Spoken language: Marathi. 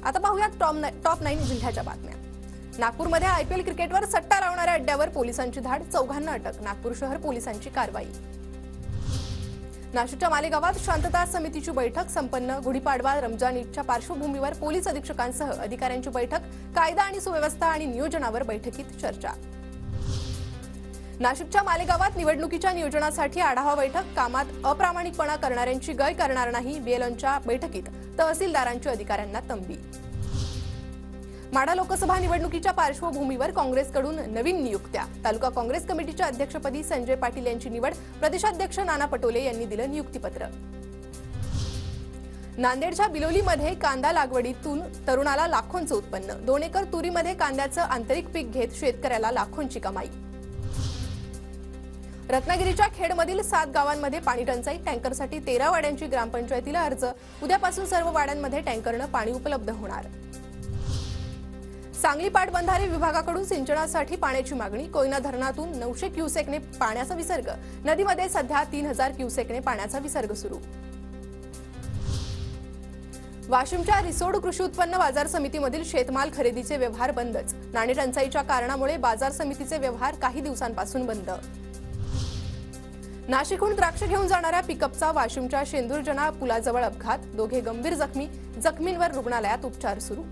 आता पाहूयात टॉप 9 जिल्ह्याच्या बातम्या। नागपूरमध्ये आयपीएल क्रिकेटवर सट्टा लावणाऱ्या अड्ड्यावर पोलिसांची धाड, 4 अटक। नागपूर शहर पोलिसांची कारवाई। नाशिकच्या मालेगावात शांतता समितीची बैठक संपन्न। गुढीपाडवा रमजान ईदच्या पार्श्वभूमीवर पोलीस अधीक्षकांसह अधिकाऱ्यांची बैठक। कायदा आणि सुव्यवस्था आणि नियोजनावर बैठकीत चर्चा। नाशिकच्या मालेगावात निवडणुकीच्या नियोजनासाठी आढावा बैठक। कामात अप्रामाणिकपणा करणाऱ्यांची गय करणार नाही। बीएलओंच्या बैठकीत तहसीलदारांची अधिकाऱ्यांना तंबी। माढा लोकसभा निवडणुकीच्या पार्श्वभूमीवर काँग्रेसकडून नवीन नियुक्त्या। तालुका काँग्रेस कमिटीच्या अध्यक्षपदी संजय पाटील यांची निवड। प्रदेशाध्यक्ष नाना पटोले यांनी दिलं नियुक्तीपत्र। नांदेडच्या बिलोलीमध्ये कांदा लागवडीतून तरुणाला लाखोंचं उत्पन्न। 2 एकर तुरीमध्ये कांद्याचं आंतरिक पीक घेत शेतकऱ्याला लाखोंची कमाई। रत्नागिरीच्या खेडमधील 7 गावांमध्ये पाणी टंचाई। टँकरसाठी 13 वाड्यांची ग्रामपंचायतीला अर्ज। उद्यापासून सर्व वाड्यांमध्ये टँकरनं पाणी उपलब्ध होणार। सांगली पाटबंधारे विभागाकडून सिंचनासाठी पाण्याची मागणी। कोयना धरणातून 900 क्युसेकने पाण्याचा विसर्ग। नदीमध्ये सध्या 3000 क्युसेकने पाण्याचा विसर्ग सुरू। वाशिमच्या रिसोड कृषी उत्पन्न बाजार समितीमधील शेतमाल खरेदीचे व्यवहार बंदच। नाणे टंचाईच्या कारणामुळे बाजार समितीचे व्यवहार काही दिवसांपासून बंद। नाशिकहून द्राक्ष घेऊन जाणाऱ्या पिकअपचा वाशिमच्या शेंदूरजना पुलाजवळ अपघात। दोघे गंभीर जखमी। जखमींवर रुग्णालयात उपचार सुरू।